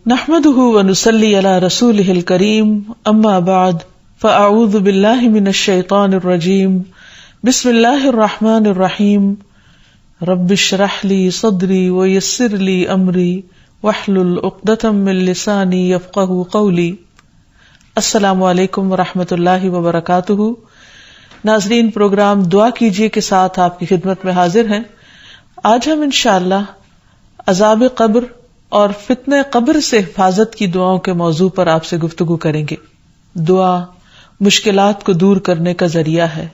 نحمده ونصلي على رسوله الكريم اما بعد فاعوذ بالله من الشيطان الرجيم بسم الله الرحمن الرحيم رب اشرح لي صدري ويسر لي امري واحلل عقدة من لساني يفقهوا قولي. السلام علیکم ورحمۃ اللہ وبرکاتہ. ناظرین، پروگرام دعا کیجیے کے ساتھ آپ کی خدمت میں حاضر ہیں. آج ہم انشاءاللہ عذاب قبر اور فتنہ قبر سے حفاظت کی دعاؤں کے موضوع پر آپ سے گفتگو کریں گے. دعا مشکلات کو دور کرنے کا ذریعہ ہے،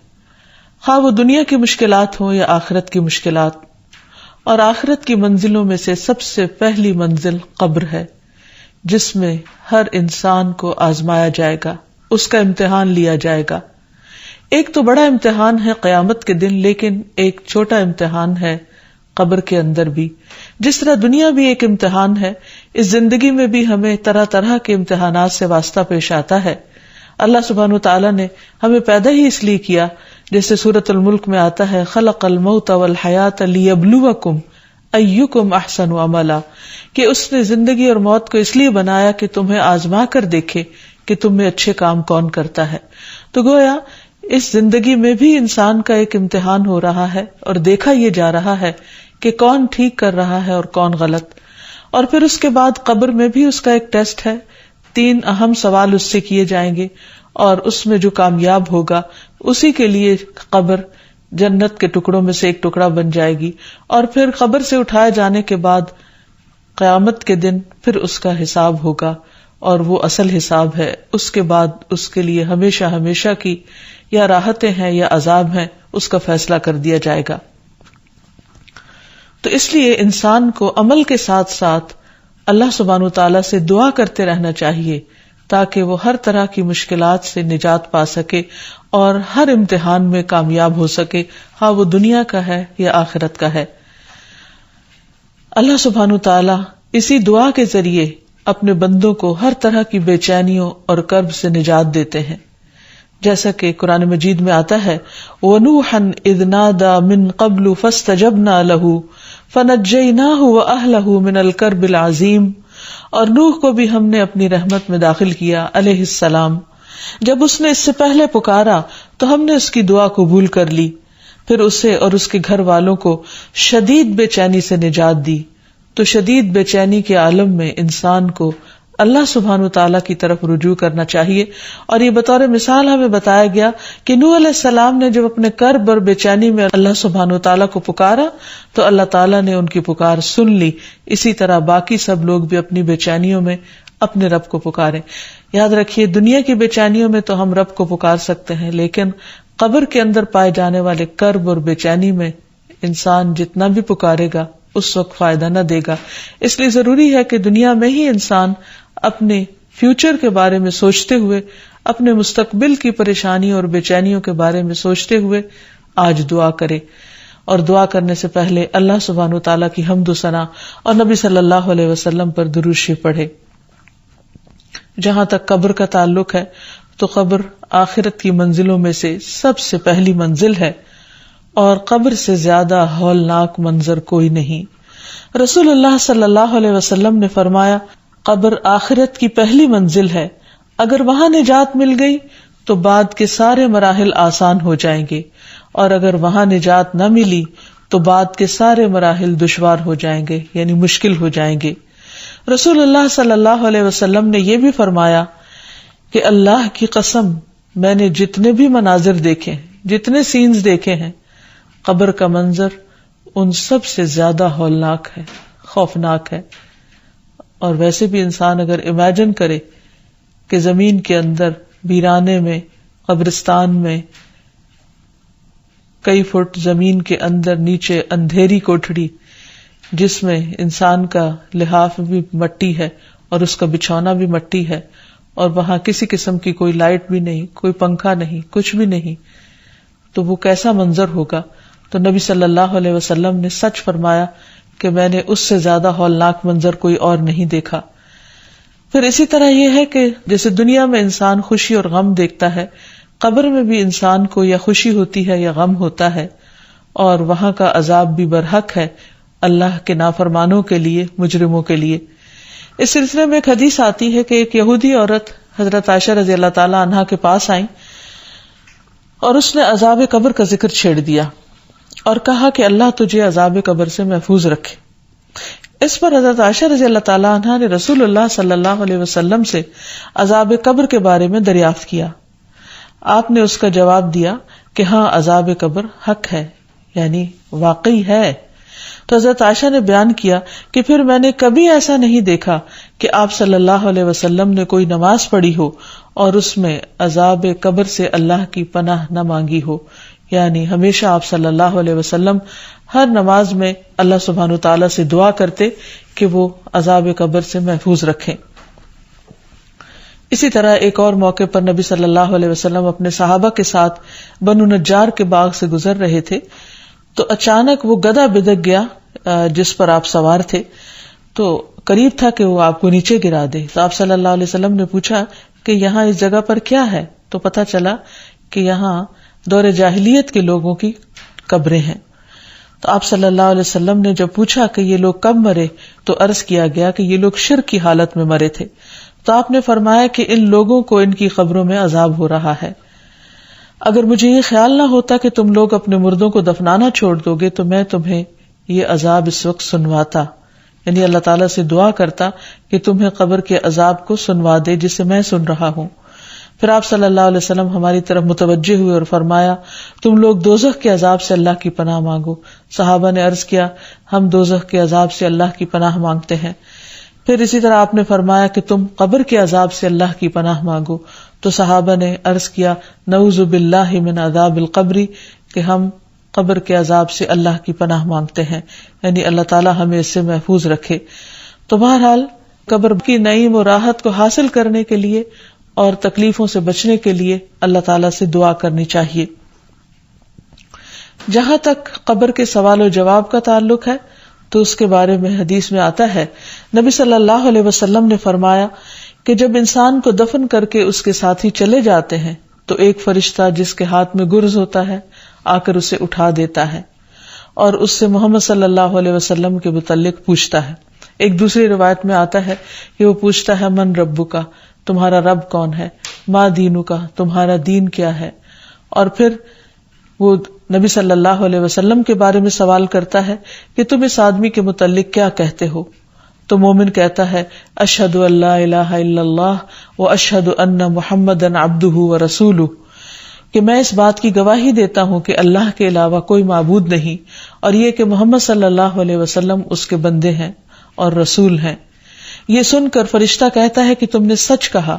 خواہ وہ دنیا کی مشکلات ہوں یا آخرت کی مشکلات. اور آخرت کی منزلوں میں سے سب سے پہلی منزل قبر ہے، جس میں ہر انسان کو آزمایا جائے گا، اس کا امتحان لیا جائے گا. ایک تو بڑا امتحان ہے قیامت کے دن، لیکن ایک چھوٹا امتحان ہے قبر کے اندر بھی. جس طرح دنیا بھی ایک امتحان ہے، اس زندگی میں بھی ہمیں طرح طرح کے امتحانات سے واسطہ پیش آتا ہے. اللہ سبحانہ وتعالی نے ہمیں پیدا ہی اس لیے کیا، جیسے سورۃ الملک میں آتا ہے خلق الموت والحیات لیبلوکم ایکم احسن عملا، کہ اس نے زندگی اور موت کو اس لیے بنایا کہ تمہیں آزما کر دیکھے کہ تم میں اچھے کام کون کرتا ہے. تو گویا اس زندگی میں بھی انسان کا ایک امتحان ہو رہا ہے اور دیکھا یہ جا رہا ہے کہ کون ٹھیک کر رہا ہے اور کون غلط. اور پھر اس کے بعد قبر میں بھی اس کا ایک ٹیسٹ ہے. 3 اہم سوال اس سے کیے جائیں گے، اور اس میں جو کامیاب ہوگا اسی کے لیے قبر جنت کے ٹکڑوں میں سے ایک ٹکڑا بن جائے گی. اور پھر قبر سے اٹھائے جانے کے بعد قیامت کے دن پھر اس کا حساب ہوگا، اور وہ اصل حساب ہے. اس کے بعد اس کے لیے ہمیشہ ہمیشہ کی یا راحتیں ہیں یا عذاب ہیں، اس کا فیصلہ کر دیا جائے گا. تو اس لیے انسان کو عمل کے ساتھ ساتھ اللہ سبحانہ وتعالیٰ سے دعا کرتے رہنا چاہیے، تاکہ وہ ہر طرح کی مشکلات سے نجات پا سکے اور ہر امتحان میں کامیاب ہو سکے، ہاں وہ دنیا کا ہے یا آخرت کا ہے. اللہ سبحانہ وتعالیٰ اسی دعا کے ذریعے اپنے بندوں کو ہر طرح کی بے چینیوں اور کرب سے نجات دیتے ہیں. جیسا کہ قرآن مجید میں آتا ہے وَنُوحًا إِذْ نَادَى مِن قَبْلُ فَاسْتَجَبْنَا لَهُ فَنَجَّيْنَاهُ وَأَهْلَهُ مِنَ الْكَرْبِ الْعَظِيمِ. اور نوح کو بھی ہم نے اپنی رحمت میں داخل کیا علیہ السلام. جب اس نے اس سے پہلے پکارا تو ہم نے اس کی دعا قبول کر لی، پھر اسے اور اس کے گھر والوں کو شدید بے چینی سے نجات دی. تو شدید بے چینی کے عالم میں انسان کو اللہ سبحانہ وتعالیٰ کی طرف رجوع کرنا چاہیے. اور یہ بطور مثال ہمیں بتایا گیا کہ نوح علیہ السلام نے جب اپنے کرب اور بے چینی میں اللہ سبحانہ وتعالیٰ کو پکارا تو اللہ تعالیٰ نے ان کی پکار سن لی. اسی طرح باقی سب لوگ بھی اپنی بے چینیوں میں اپنے رب کو پکاریں. یاد رکھیے، دنیا کی بے چینیوں میں تو ہم رب کو پکار سکتے ہیں، لیکن قبر کے اندر پائے جانے والے کرب اور بے چینی میں انسان جتنا بھی پکارے گا اس وقت فائدہ نہ دے گا. اس لیے ضروری ہے کہ دنیا میں ہی انسان اپنے فیوچر کے بارے میں سوچتے ہوئے، اپنے مستقبل کی پریشانی اور بے چینیوں کے بارے میں سوچتے ہوئے آج دعا کرے. اور دعا کرنے سے پہلے اللہ سبحانہ وتعالیٰ کی حمد و ثنا اور نبی صلی اللہ علیہ وسلم پر درود شریف پڑھے. جہاں تک قبر کا تعلق ہے تو قبر آخرت کی منزلوں میں سے سب سے پہلی منزل ہے، اور قبر سے زیادہ ہولناک منظر کوئی نہیں. رسول اللہ صلی اللہ علیہ وسلم نے فرمایا قبر آخرت کی پہلی منزل ہے، اگر وہاں نجات مل گئی تو بعد کے سارے مراحل آسان ہو جائیں گے، اور اگر وہاں نجات نہ ملی تو بعد کے سارے مراحل دشوار ہو جائیں گے، یعنی مشکل ہو جائیں گے. رسول اللہ صلی اللہ علیہ وسلم نے یہ بھی فرمایا کہ اللہ کی قسم، میں نے جتنے بھی مناظر دیکھے، جتنے سینز دیکھے ہیں، قبر کا منظر ان سب سے زیادہ ہولناک ہے، خوفناک ہے. اور ویسے بھی انسان اگر امیجن کرے کہ زمین کے اندر ویرانے میں، قبرستان میں، کئی فٹ زمین کے اندر نیچے اندھیری کوٹھڑی جس میں انسان کا لحاف بھی مٹی ہے اور اس کا بچھونا بھی مٹی ہے، اور وہاں کسی قسم کی کوئی لائٹ بھی نہیں، کوئی پنکھا نہیں، کچھ بھی نہیں، تو وہ کیسا منظر ہوگا. تو نبی صلی اللہ علیہ وسلم نے سچ فرمایا کہ میں نے اس سے زیادہ ہولناک منظر کوئی اور نہیں دیکھا. پھر اسی طرح یہ ہے کہ جیسے دنیا میں انسان خوشی اور غم دیکھتا ہے، قبر میں بھی انسان کو یا خوشی ہوتی ہے یا غم ہوتا ہے، اور وہاں کا عذاب بھی برحق ہے اللہ کے نافرمانوں کے لیے، مجرموں کے لیے. اس سلسلے میں ایک حدیث آتی ہے کہ ایک یہودی عورت حضرت عائشہ رضی اللہ تعالی عنہا کے پاس آئیں اور اس نے عذاب قبر کا ذکر چھیڑ دیا اور کہا کہ اللہ تجھے عذاب قبر سے محفوظ رکھے. اس پر حضرت عائشہ رضی اللہ تعالی عنہا نے رسول اللہ صلی اللہ علیہ وسلم سے عذاب قبر کے بارے میں دریافت کیا. آپ نے اس کا جواب دیا کہ ہاں عذاب قبر حق ہے، یعنی واقعی ہے. تو حضرت عائشہ نے بیان کیا کہ پھر میں نے کبھی ایسا نہیں دیکھا کہ آپ صلی اللہ علیہ وسلم نے کوئی نماز پڑھی ہو اور اس میں عذاب قبر سے اللہ کی پناہ نہ مانگی ہو. یعنی ہمیشہ آپ صلی اللہ علیہ وسلم ہر نماز میں اللہ سبحانہ وتعالی سے دعا کرتے کہ وہ عذاب قبر سے محفوظ رکھیں. اسی طرح ایک اور موقع پر نبی صلی اللہ علیہ وسلم اپنے صحابہ کے ساتھ بنو نجار کے باغ سے گزر رہے تھے تو اچانک وہ گدھا بدک گیا جس پر آپ سوار تھے، تو قریب تھا کہ وہ آپ کو نیچے گرا دے. تو آپ صلی اللہ علیہ وسلم نے پوچھا کہ یہاں اس جگہ پر کیا ہے؟ تو پتہ چلا کہ یہاں دور جاہلیت کے لوگوں کی قبریں ہیں. تو آپ صلی اللہ علیہ وسلم نے جب پوچھا کہ یہ لوگ کب مرے تو عرض کیا گیا کہ یہ لوگ شرک کی حالت میں مرے تھے. تو آپ نے فرمایا کہ ان لوگوں کو ان کی قبروں میں عذاب ہو رہا ہے. اگر مجھے یہ خیال نہ ہوتا کہ تم لوگ اپنے مردوں کو دفنانا چھوڑ دو گے تو میں تمہیں یہ عذاب اس وقت سنواتا. یعنی اللہ تعالیٰ سے دعا کرتا کہ تمہیں قبر کے عذاب کو سنوا دے جسے میں سن رہا ہوں. پھر آپ صلی اللہ علیہ وسلم ہماری طرف متوجہ ہوئے اور فرمایا تم لوگ دوزخ کے عذاب سے اللہ کی پناہ مانگو. صحابہ نے عرض کیا ہم دوزخ کے عذاب سے اللہ کی پناہ مانگتے ہیں. پھر اسی طرح آپ نے فرمایا کہ تم قبر کے عذاب سے اللہ کی پناہ مانگو. تو صحابہ نے عرض کیا نعوذ باللہ من عذاب القبر، کہ ہم قبر کے عذاب سے اللہ کی پناہ مانگتے ہیں، یعنی اللہ تعالی ہمیں اس سے محفوظ رکھے. تو بہرحال قبر کی نعیم و راحت کو حاصل کرنے کے لیے اور تکلیفوں سے بچنے کے لیے اللہ تعالیٰ سے دعا کرنی چاہیے. جہاں تک قبر کے سوال و جواب کا تعلق ہے تو اس کے بارے میں حدیث میں آتا ہے نبی صلی اللہ علیہ وسلم نے فرمایا کہ جب انسان کو دفن کر کے اس کے ساتھی چلے جاتے ہیں تو ایک فرشتہ جس کے ہاتھ میں گرز ہوتا ہے آ کر اسے اٹھا دیتا ہے اور اس سے محمد صلی اللہ علیہ وسلم کے متعلق پوچھتا ہے. ایک دوسری روایت میں آتا ہے کہ وہ پوچھتا ہے من ربک، تمہارا رب کون ہے، ما دینک، تمہارا دین کیا ہے. اور پھر وہ نبی صلی اللہ علیہ وسلم کے بارے میں سوال کرتا ہے کہ تم اس آدمی کے متعلق کیا کہتے ہو. تو مومن کہتا ہے اشہد ان لا الہ الا اللہ و اشہد ان محمدا عبدہ و رسولہ، کہ میں اس بات کی گواہی دیتا ہوں کہ اللہ کے علاوہ کوئی معبود نہیں اور یہ کہ محمد صلی اللہ علیہ وسلم اس کے بندے ہیں اور رسول ہیں. یہ سن کر فرشتہ کہتا ہے کہ تم نے سچ کہا.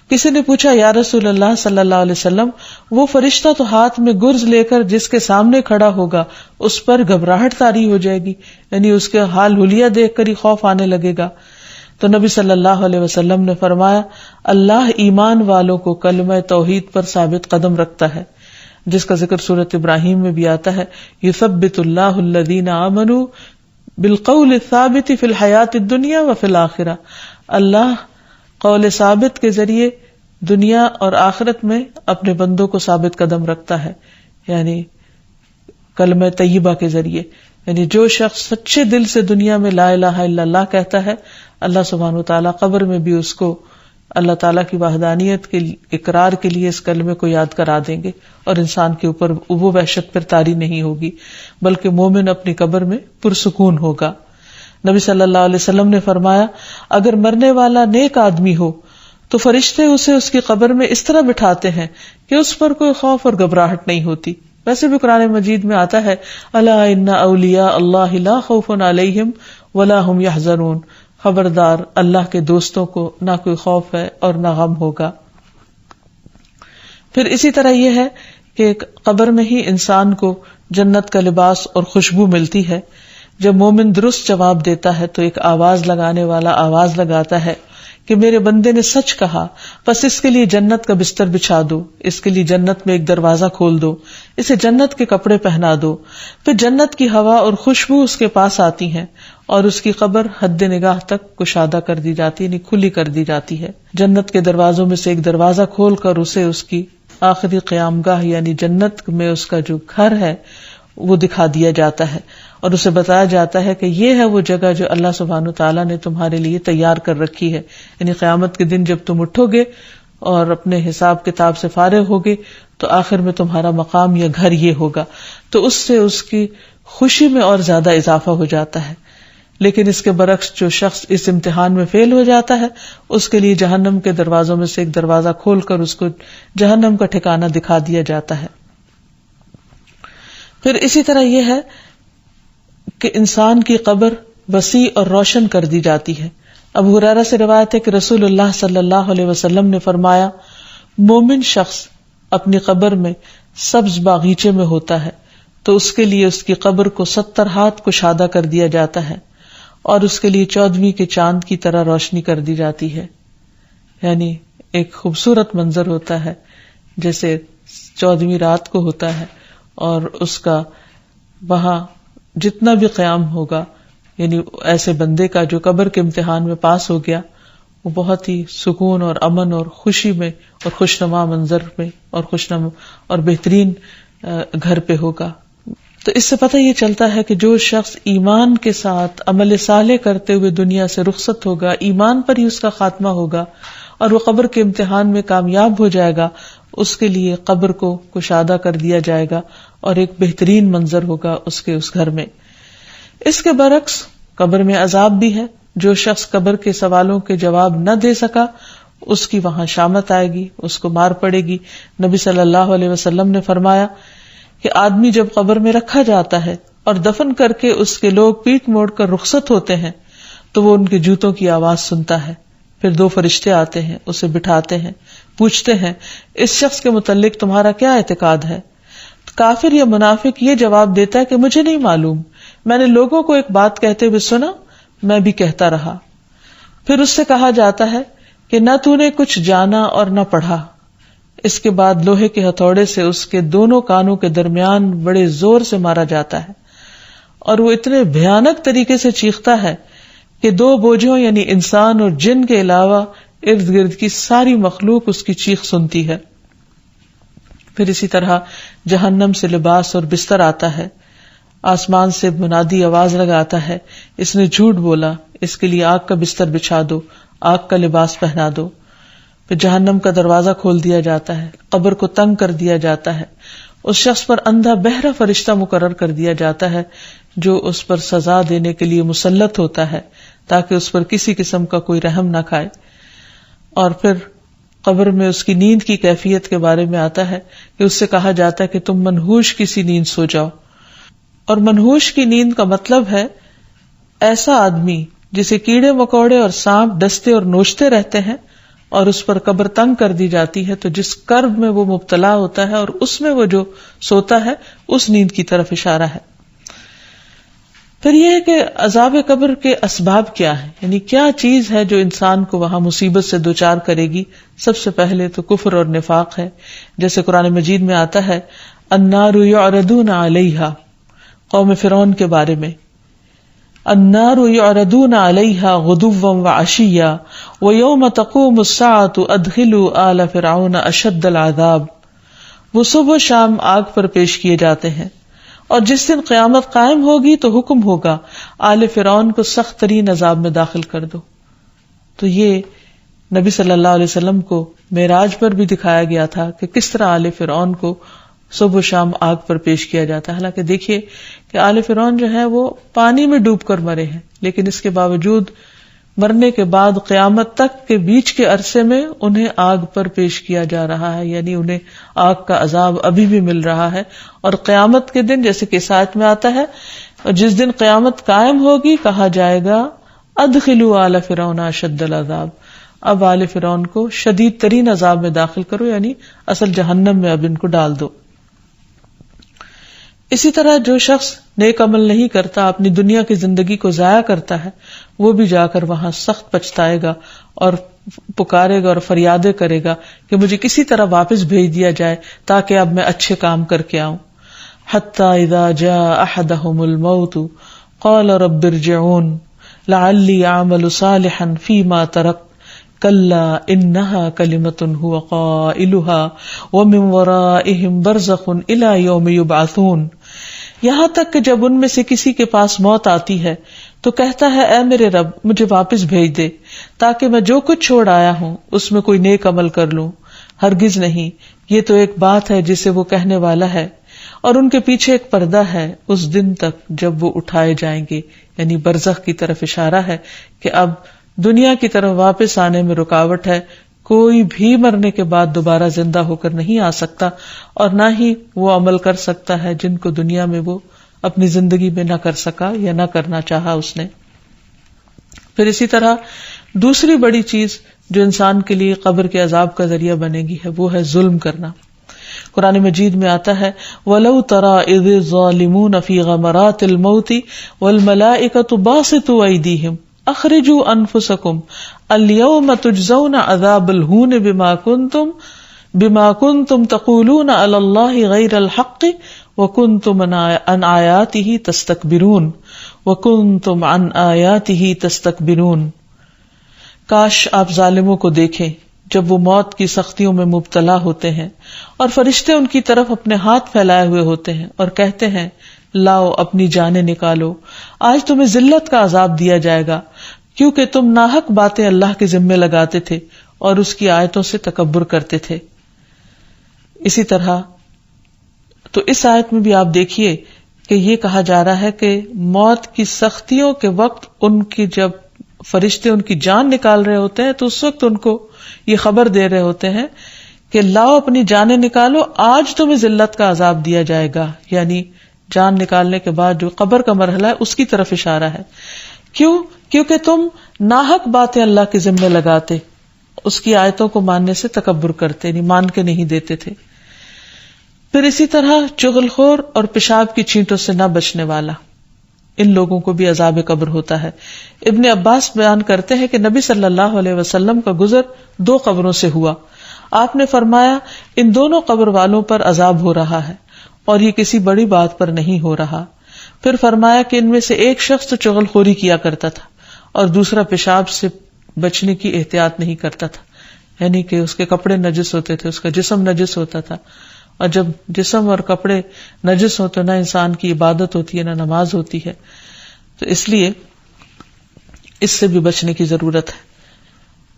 کسی نے پوچھا یا رسول اللہ صلی اللہ علیہ وسلم وہ فرشتہ تو ہاتھ میں گرز لے کر جس کے سامنے کھڑا ہوگا اس پر گھبراہٹ طاری ہو جائے گی، یعنی اس کے حال حلیہ دیکھ کر ہی خوف آنے لگے گا. تو نبی صلی اللہ علیہ وسلم نے فرمایا اللہ ایمان والوں کو کلمہ توحید پر ثابت قدم رکھتا ہے، جس کا ذکر سورۃ ابراہیم میں بھی آتا ہے یثبت اللہ الذین آمنوا بالقول الثابت فی الحیات الدنیا وفی الآخرہ. اللہ قول ثابت کے ذریعے دنیا اور آخرت میں اپنے بندوں کو ثابت قدم رکھتا ہے، یعنی کلمہ طیبہ کے ذریعے. یعنی جو شخص سچے دل سے دنیا میں لا الہ الا اللہ کہتا ہے اللہ سبحانہ وتعالیٰ قبر میں بھی اس کو اللہ تعالیٰ کی وحدانیت کے اقرار کے لیے اس کلمے کو یاد کرا دیں گے اور انسان کے اوپر وہ وحشت پھر طاری نہیں ہوگی بلکہ مومن اپنی قبر میں پرسکون ہوگا. نبی صلی اللہ علیہ وسلم نے فرمایا اگر مرنے والا نیک آدمی ہو تو فرشتے اسے اس کی قبر میں اس طرح بٹھاتے ہیں کہ اس پر کوئی خوف اور گھبراہٹ نہیں ہوتی. ویسے بھی قرآن مجید میں آتا ہے الا ان اولیاء اللہ لا خوف علیہم ولا هم یحزنون، خبردار اللہ کے دوستوں کو نہ کوئی خوف ہے اور نہ غم ہوگا. پھر اسی طرح یہ ہے کہ قبر میں ہی انسان کو جنت کا لباس اور خوشبو ملتی ہے. جب مومن درست جواب دیتا ہے تو ایک آواز لگانے والا آواز لگاتا ہے کہ میرے بندے نے سچ کہا، بس اس کے لیے جنت کا بستر بچھا دو، اس کے لیے جنت میں ایک دروازہ کھول دو، اسے جنت کے کپڑے پہنا دو. پھر جنت کی ہوا اور خوشبو اس کے پاس آتی ہیں اور اس کی قبر حد نگاہ تک کشادہ کر دی جاتی ہے، یعنی کھلی کر دی جاتی ہے. جنت کے دروازوں میں سے ایک دروازہ کھول کر اسے اس کی آخری قیام گاہ یعنی جنت میں اس کا جو گھر ہے وہ دکھا دیا جاتا ہے. اور اسے بتایا جاتا ہے کہ یہ ہے وہ جگہ جو اللہ سبحانہ تعالیٰ نے تمہارے لیے تیار کر رکھی ہے. یعنی قیامت کے دن جب تم اٹھو گے اور اپنے حساب کتاب سے فارغ ہوگے تو آخر میں تمہارا مقام یا گھر یہ ہوگا. تو اس سے اس کی خوشی میں اور زیادہ اضافہ ہو جاتا ہے. لیکن اس کے برعکس جو شخص اس امتحان میں فیل ہو جاتا ہے اس کے لیے جہنم کے دروازوں میں سے ایک دروازہ کھول کر اس کو جہنم کا ٹھکانہ دکھا دیا جاتا ہے. پھر اسی طرح یہ ہے کہ انسان کی قبر وسیع اور روشن کر دی جاتی ہے. ابو ہریرہ سے روایت ہے کہ رسول اللہ صلی اللہ علیہ وسلم نے فرمایا مومن شخص اپنی قبر میں سبز باغیچے میں ہوتا ہے تو اس کے لیے اس کی قبر کو 70 ہاتھ کشادہ کر دیا جاتا ہے اور اس کے لیے 14ویں کے چاند کی طرح روشنی کر دی جاتی ہے. یعنی ایک خوبصورت منظر ہوتا ہے جیسے 14ویں رات کو ہوتا ہے اور اس کا وہاں جتنا بھی قیام ہوگا یعنی ایسے بندے کا جو قبر کے امتحان میں پاس ہو گیا وہ بہت ہی سکون اور امن اور خوشی میں اور خوشنما منظر میں اور خوشنما اور بہترین گھر پہ ہوگا. تو اس سے پتہ یہ چلتا ہے کہ جو شخص ایمان کے ساتھ عمل صالح کرتے ہوئے دنیا سے رخصت ہوگا، ایمان پر ہی اس کا خاتمہ ہوگا اور وہ قبر کے امتحان میں کامیاب ہو جائے گا، اس کے لیے قبر کو کشادہ کر دیا جائے گا اور ایک بہترین منظر ہوگا اس کے اس گھر میں. اس کے برعکس قبر میں عذاب بھی ہے. جو شخص قبر کے سوالوں کے جواب نہ دے سکا اس کی وہاں شامت آئے گی، اس کو مار پڑے گی. نبی صلی اللہ علیہ وسلم نے فرمایا کہ آدمی جب قبر میں رکھا جاتا ہے اور دفن کر کے اس کے لوگ پیٹ موڑ کر رخصت ہوتے ہیں تو وہ ان کے جوتوں کی آواز سنتا ہے. پھر 2 فرشتے آتے ہیں، اسے بٹھاتے ہیں، پوچھتے ہیں اس شخص کے متعلق تمہارا کیا اعتقاد ہے؟ کافر یا منافق یہ جواب دیتا ہے کہ مجھے نہیں معلوم، میں نے لوگوں کو ایک بات کہتے ہوئے سنا، میں بھی کہتا رہا. پھر اس سے کہا جاتا ہے کہ نہ تو نے کچھ جانا اور نہ پڑھا. اس کے بعد لوہے کے ہتھوڑے سے اس کے دونوں کانوں کے درمیان بڑے زور سے مارا جاتا ہے اور وہ اتنے بھیانک طریقے سے چیختا ہے کہ 2 بوجھوں یعنی انسان اور جن کے علاوہ ارد گرد کی ساری مخلوق اس کی چیخ سنتی ہے. پھر اسی طرح جہنم سے لباس اور بستر آتا ہے. آسمان سے منادی آواز لگاتا ہے اس نے جھوٹ بولا، اس کے لیے آگ کا بستر بچھا دو، آگ کا لباس پہنا دو. پھر جہنم کا دروازہ کھول دیا جاتا ہے، قبر کو تنگ کر دیا جاتا ہے. اس شخص پر اندھا بہرا فرشتہ مقرر کر دیا جاتا ہے جو اس پر سزا دینے کے لیے مسلط ہوتا ہے تاکہ اس پر کسی قسم کا کوئی رحم نہ کھائے. اور پھر قبر میں اس کی نیند کی کیفیت کے بارے میں آتا ہے کہ اس سے کہا جاتا ہے کہ تم منحوش کسی نیند سو جاؤ. اور منحوش کی نیند کا مطلب ہے ایسا آدمی جسے کیڑے مکوڑے اور سانپ ڈستے اور نوچتے رہتے ہیں اور اس پر قبر تنگ کر دی جاتی ہے تو جس کرب میں وہ مبتلا ہوتا ہے اور اس میں وہ جو سوتا ہے اس نیند کی طرف اشارہ ہے. پھر یہ ہے کہ عذاب قبر کے اسباب کیا ہیں، یعنی کیا چیز ہے جو انسان کو وہاں مصیبت سے دوچار کرے گی. سب سے پہلے تو کفر اور نفاق ہے، جیسے قرآن مجید میں آتا ہے النار یعرضون علیہا، قوم فرعون کے بارے میں، النار یعرضون علیہا غدوا وعشیا ویوم تقوم الساعة ادخلوا آل فرعون اشد العذاب. وہ صبح و شام آگ پر پیش کیے جاتے ہیں اور جس دن قیامت قائم ہوگی تو حکم ہوگا آل فرعون کو سخت ترین عذاب میں داخل کر دو. تو یہ نبی صلی اللہ علیہ وسلم کو معراج پر بھی دکھایا گیا تھا کہ کس طرح آل فرعون کو صبح و شام آگ پر پیش کیا جاتا ہے. حالانکہ دیکھیے کہ آل فرعون جو ہے وہ پانی میں ڈوب کر مرے ہیں، لیکن اس کے باوجود مرنے کے بعد قیامت تک کے بیچ کے عرصے میں انہیں آگ پر پیش کیا جا رہا ہے، یعنی انہیں آگ کا عذاب ابھی بھی مل رہا ہے. اور قیامت کے دن جیسے کہ آیت میں آتا ہے اور جس دن قیامت قائم ہوگی کہا جائے گا ادخلوا آل فرعون اشد العذاب، اب آل فرعون کو شدید ترین عذاب میں داخل کرو، یعنی اصل جہنم میں اب ان کو ڈال دو. اسی طرح جو شخص نیک عمل نہیں کرتا، اپنی دنیا کی زندگی کو ضائع کرتا ہے، وہ بھی جا کر وہاں سخت پچھتائے گا اور پکارے گا اور فریادیں کرے گا کہ مجھے کسی طرح واپس بھیج دیا جائے تاکہ اب میں اچھے کام کر کے آؤں. حتی اذا جاء احدهم الموت قال رب ارجعون لعلی اعمل صالحا فیما ترکت کلا انہا کلمۃ هو قائلها ومن ورائہم برزخ الی یوم یبعثون. یہاں تک کہ جب ان میں سے کسی کے پاس موت آتی ہے تو کہتا ہے اے میرے رب مجھے واپس بھیج دے تاکہ میں جو کچھ چھوڑ آیا ہوں اس میں کوئی نیک عمل کر لوں. ہرگز نہیں، یہ تو ایک بات ہے جسے وہ کہنے والا ہے، اور ان کے پیچھے ایک پردہ ہے اس دن تک جب وہ اٹھائے جائیں گے. یعنی برزخ کی طرف اشارہ ہے کہ اب دنیا کی طرف واپس آنے میں رکاوٹ ہے. کوئی بھی مرنے کے بعد دوبارہ زندہ ہو کر نہیں آ سکتا، اور نہ ہی وہ عمل کر سکتا ہے جن کو دنیا میں وہ اپنی زندگی میں نہ کر سکا یا نہ کرنا چاہا اس نے. پھر اسی طرح دوسری بڑی چیز جو انسان کے لیے قبر کے عذاب کا ذریعہ بنے گی ہے وہ ہے ظلم کرنا. قرآن مجید میں آتا ہے وَلَوْ تَرَىٰ إِذِ الظَّالِمُونَ فِي غَمَرَاتِ الْمَوْتِ وَالْمَلَائِكَةُ بَاسِطُو أَيْدِيهِمْ أَخْرِجُوا أَنفُسَكُمْ الْيَوْمَ تُجْزَوْنَ عَذَابَ الْهُونِ بِمَا كُنتُمْ تَقُولُونَ عَلَى اللَّهِ غَيْرَ الْحَقِّ وَكُنتُمْ عَنْ آيَاتِهِ تَسْتَكْبِرُونَ. کاش آپ ظالموں کو دیکھیں جب وہ موت کی سختیوں میں مبتلا ہوتے ہیں اور فرشتے ان کی طرف اپنے ہاتھ پھیلائے ہوئے ہوتے ہیں اور کہتے ہیں لاؤ اپنی جانیں نکالو، آج تمہیں ذلت کا عذاب دیا جائے گا کیونکہ تم ناحق باتیں اللہ کے ذمے لگاتے تھے اور اس کی آیتوں سے تکبر کرتے تھے. اسی طرح تو اس آیت میں بھی آپ دیکھیے کہ یہ کہا جا رہا ہے کہ موت کی سختیوں کے وقت ان کی جب فرشتے ان کی جان نکال رہے ہوتے ہیں تو اس وقت ان کو یہ خبر دے رہے ہوتے ہیں کہ لاؤ اپنی جانیں نکالو، آج تمہیں ذلت کا عذاب دیا جائے گا. یعنی جان نکالنے کے بعد جو قبر کا مرحلہ ہے اس کی طرف اشارہ ہے. کیونکہ تم ناحق باتیں اللہ کے ذمے لگاتے، اس کی آیتوں کو ماننے سے تکبر کرتے، یعنی مان کے نہیں دیتے تھے. پھر اسی طرح چغل خور اور پیشاب کی چھینٹوں سے نہ بچنے والا، ان لوگوں کو بھی عذاب قبر ہوتا ہے. ابن عباس بیان کرتے ہیں کہ نبی صلی اللہ علیہ وسلم کا گزر 2 قبروں سے ہوا. آپ نے فرمایا ان دونوں قبر والوں پر عذاب ہو رہا ہے اور یہ کسی بڑی بات پر نہیں ہو رہا. پھر فرمایا کہ ان میں سے ایک شخص تو چغل خوری کیا کرتا تھا اور دوسرا پیشاب سے بچنے کی احتیاط نہیں کرتا تھا، یعنی کہ اس کے کپڑے نجس ہوتے تھے، اس کا جسم نجس ہوتا تھا، اور جب جسم اور کپڑے نجس ہو تو نہ انسان کی عبادت ہوتی ہے نہ نماز ہوتی ہے. تو اس لیے اس سے بھی بچنے کی ضرورت ہے.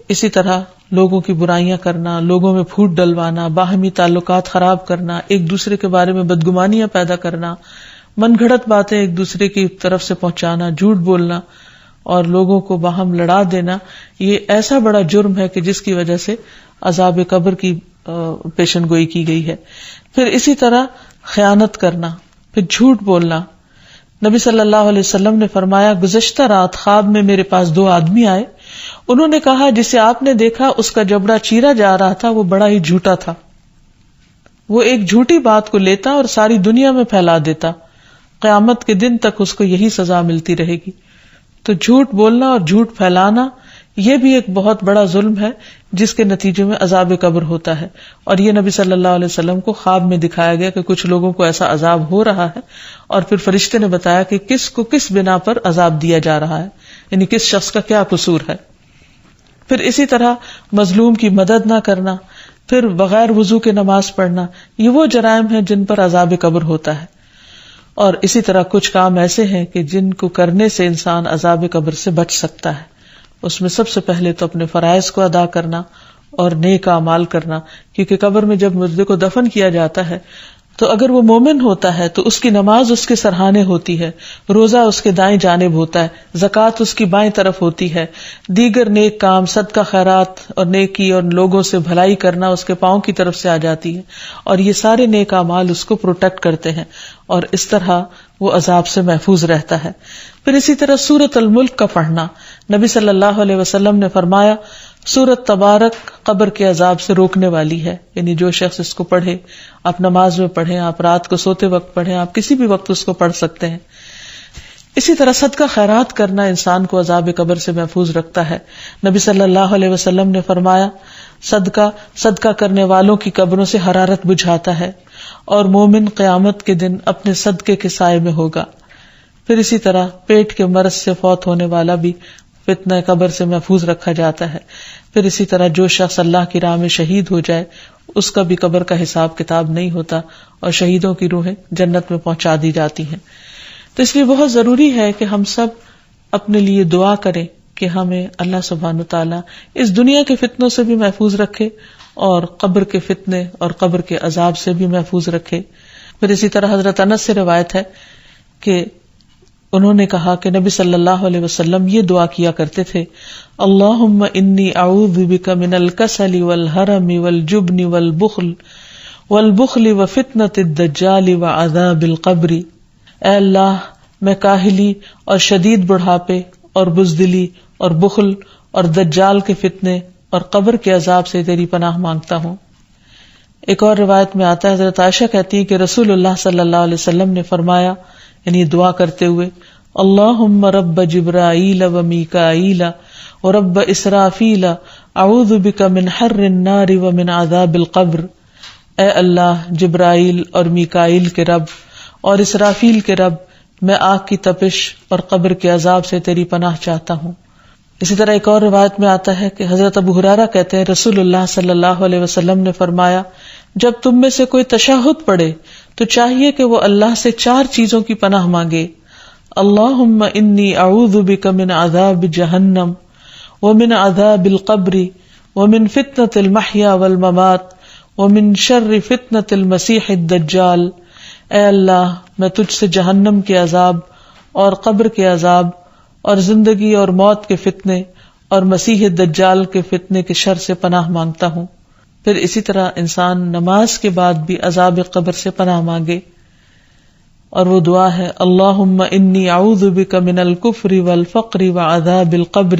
اسی طرح لوگوں کی برائیاں کرنا، لوگوں میں پھوٹ ڈلوانا، باہمی تعلقات خراب کرنا، ایک دوسرے کے بارے میں بدگمانیاں پیدا کرنا، من گھڑت باتیں ایک دوسرے کی طرف سے پہنچانا، جھوٹ بولنا اور لوگوں کو باہم لڑا دینا، یہ ایسا بڑا جرم ہے کہ جس کی وجہ سے عذاب قبر کی پیشن گوئی کی گئی ہے. پھر اسی طرح خیانت کرنا، پھر جھوٹ بولنا. نبی صلی اللہ علیہ وسلم نے فرمایا گزشتہ رات خواب میں میرے پاس 2 آدمی آئے، انہوں نے کہا جسے آپ نے دیکھا اس کا جبڑا چیرا جا رہا تھا وہ بڑا ہی جھوٹا تھا، وہ ایک جھوٹی بات کو لیتا اور ساری دنیا میں پھیلا دیتا، قیامت کے دن تک اس کو یہی سزا ملتی رہے گی. تو جھوٹ بولنا اور جھوٹ پھیلانا یہ بھی ایک بہت بڑا ظلم ہے جس کے نتیجے میں عذاب قبر ہوتا ہے. اور یہ نبی صلی اللہ علیہ وسلم کو خواب میں دکھایا گیا کہ کچھ لوگوں کو ایسا عذاب ہو رہا ہے، اور پھر فرشتے نے بتایا کہ کس کو کس بنا پر عذاب دیا جا رہا ہے، یعنی کس شخص کا کیا قصور ہے. پھر اسی طرح مظلوم کی مدد نہ کرنا، پھر بغیر وضو کے نماز پڑھنا، یہ وہ جرائم ہیں جن پر عذاب قبر ہوتا ہے. اور اسی طرح کچھ کام ایسے ہیں کہ جن کو کرنے سے انسان عذاب قبر سے بچ سکتا ہے. اس میں سب سے پہلے تو اپنے فرائض کو ادا کرنا اور نیک اعمال کرنا، کیونکہ قبر میں جب مردے کو دفن کیا جاتا ہے تو اگر وہ مومن ہوتا ہے تو اس کی نماز اس کے سرہانے ہوتی ہے، روزہ اس کے دائیں جانب ہوتا ہے، زکوٰۃ اس کی بائیں طرف ہوتی ہے، دیگر نیک کام صدقہ خیرات اور نیکی اور لوگوں سے بھلائی کرنا اس کے پاؤں کی طرف سے آ جاتی ہے، اور یہ سارے نیک اعمال اس کو پروٹیکٹ کرتے ہیں اور اس طرح وہ عذاب سے محفوظ رہتا ہے. پھر اسی طرح سورۃ الملک کا پڑھنا، نبی صلی اللہ علیہ وسلم نے فرمایا سورۃ تبارک قبر کے عذاب سے روکنے والی ہے، یعنی جو شخص اس کو پڑھے، آپ نماز میں پڑھیں، آپ رات کو سوتے وقت پڑھیں، آپ کسی بھی وقت اس کو پڑھ سکتے ہیں. اسی طرح صدقہ خیرات کرنا انسان کو عذاب قبر سے محفوظ رکھتا ہے. نبی صلی اللہ علیہ وسلم نے فرمایا صدقہ کرنے والوں کی قبروں سے حرارت بجھاتا ہے اور مومن قیامت کے دن اپنے صدقے کے سائے میں ہوگا. پھر اسی طرح پیٹ کے مرض سے فوت ہونے والا بھی فتنہ قبر سے محفوظ رکھا جاتا ہے. پھر اسی طرح جو شخص اللہ کی راہ میں شہید ہو جائے اس کا بھی قبر کا حساب کتاب نہیں ہوتا اور شہیدوں کی روحیں جنت میں پہنچا دی جاتی ہیں. تو اس لیے بہت ضروری ہے کہ ہم سب اپنے لیے دعا کریں کہ ہمیں اللہ سبحانہ وتعالی اس دنیا کے فتنوں سے بھی محفوظ رکھے اور قبر کے فتنے اور قبر کے عذاب سے بھی محفوظ رکھے. پھر اسی طرح حضرت انس سے روایت ہے کہ انہوں نے کہا کہ نبی صلی اللہ علیہ وسلم یہ دعا کیا کرتے تھے: اللہم انی اعوذ بک من الکسل والحرم والجبن والبخل وفتنة الدجال وعذاب القبر. اے اللہ، میں کاہلی اور شدید بڑھاپے اور بزدلی اور بخل اور دجال کے فتنے اور قبر کے عذاب سے تیری پناہ مانگتا ہوں. ایک اور روایت میں آتا ہے، حضرت عائشہ کہتی ہیں کہ رسول اللہ صلی اللہ علیہ وسلم نے فرمایا، یعنی دعا کرتے ہوئے: اللہم رب جبرائیل و میکائیل و رب اسرافیل اعوذ بک من حر النار و من عذاب القبر. اے اللہ، جبرائیل اور میکائیل کے رب اور اسرافیل کے رب، میں آگ کی تپش اور قبر کے عذاب سے تیری پناہ چاہتا ہوں. اسی طرح ایک اور روایت میں آتا ہے کہ حضرت ابو ہریرہ کہتے ہیں رسول اللہ صلی اللہ علیہ وسلم نے فرمایا: جب تم میں سے کوئی تشہد پڑھے تو چاہیے کہ وہ اللہ سے 4 چیزوں کی پناہ مانگے: اللہم انی اعوذ بک من عذاب جہنم ومن عذاب القبر ومن فتنة المحیا والممات ومن شر فتنة المسیح الدجال. اے اللہ، میں تجھ سے جہنم کے عذاب اور قبر کے عذاب اور زندگی اور موت کے فتنے اور مسیح دجال کے فتنے کے شر سے پناہ مانگتا ہوں. پھر اسی طرح انسان نماز کے بعد بھی عذاب قبر سے پناہ مانگے، اور وہ دعا ہے: اللہم انی اعوذ بک من الکفر والفقر وعذاب القبر.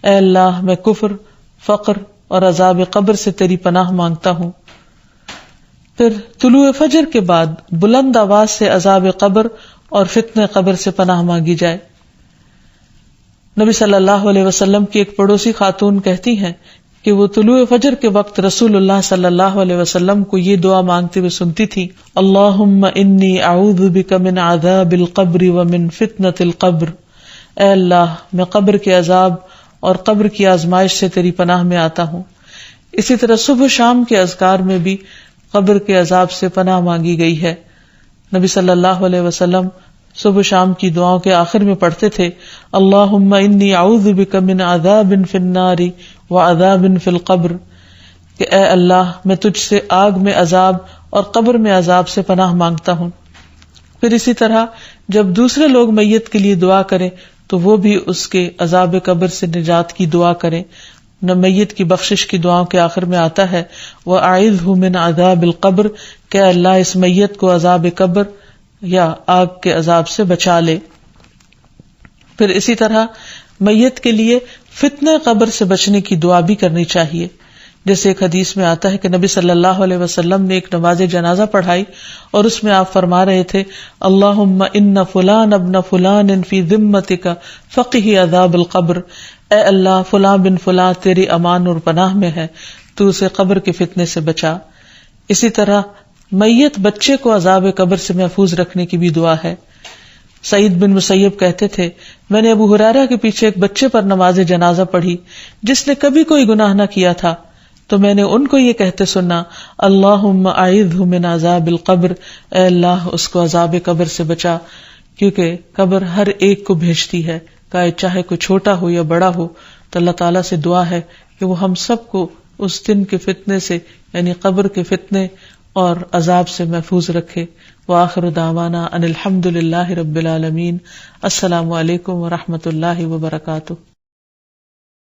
اے اللہ، میں کفر، فقر اور عذاب قبر سے تیری پناہ مانگتا ہوں. پھر طلوع فجر کے بعد بلند آواز سے عذاب قبر اور فتنہ قبر سے پناہ مانگی جائے. نبی صلی اللہ علیہ وسلم کی ایک پڑوسی خاتون کہتی ہیں کہ وہ طلوع فجر کے وقت رسول اللہ صلی اللہ علیہ وسلم کو یہ دعا مانگتے ہوئے سنتی تھی: اللہم انی اعوذ بک من عذاب القبر ومن فتنة القبر. اے اللہ، میں قبر کے عذاب اور قبر کی آزمائش سے تیری پناہ میں آتا ہوں. اسی طرح صبح شام کے اذکار میں بھی قبر کے عذاب سے پناہ مانگی گئی ہے. نبی صلی اللہ علیہ وسلم صبح شام کی دعاؤں کے آخر میں پڑھتے تھے: اللہم انی اعوذ بک من عذاب فی النار وعذاب فی القبر. کہ اے اللہ، میں تجھ سے آگ میں عذاب اور قبر میں عذاب سے پناہ مانگتا ہوں. پھر اسی طرح جب دوسرے لوگ میت کے لیے دعا کریں تو وہ بھی اس کے عذاب قبر سے نجات کی دعا کریں. میت کی بخشش کی دعاؤں کے آخر میں آتا ہے: وَأَعِذْهُ مِنْ عَذَابِ الْقَبْرِ. کہ اللہ اس میت کو عذاب قبر یا آگ کے عذاب سے بچا لے. پھر اسی طرح میت کے لیے فتنہ قبر سے بچنے کی دعا بھی کرنی چاہیے. جیسے ایک حدیث میں آتا ہے کہ نبی صلی اللہ علیہ وسلم نے ایک نماز جنازہ پڑھائی اور اس میں آپ فرما رہے تھے: اللہم ان فلان ابن فلان فی ذمتک فقہ عذاب القبر. اے اللہ، فلاں بن فلاں تیری امان اور پناہ میں ہے، تو اسے قبر کے فتنے سے بچا. اسی طرح میت بچے کو عذاب قبر سے محفوظ رکھنے کی بھی دعا ہے. سعید بن مسیب کہتے تھے: میں نے ابو ہریرہ کے پیچھے ایک بچے پر نماز جنازہ پڑھی جس نے کبھی کوئی گناہ نہ کیا تھا، تو میں نے ان کو یہ کہتے سنا: اللہم اعذہ من عذاب القبر. اے اللہ، اس کو عذاب قبر سے بچا، کیونکہ قبر ہر ایک کو بھیجتی ہے، چاہے کوئی چھوٹا ہو یا بڑا ہو. تو اللہ تعالیٰ سے دعا ہے کہ وہ ہم سب کو اس دن کے فتنے سے، یعنی قبر کے فتنے اور عذاب سے محفوظ رکھے. وآخر دعوانا ان الحمد للہ رب العالمین. السلام علیکم ورحمۃ اللہ وبرکاتہ.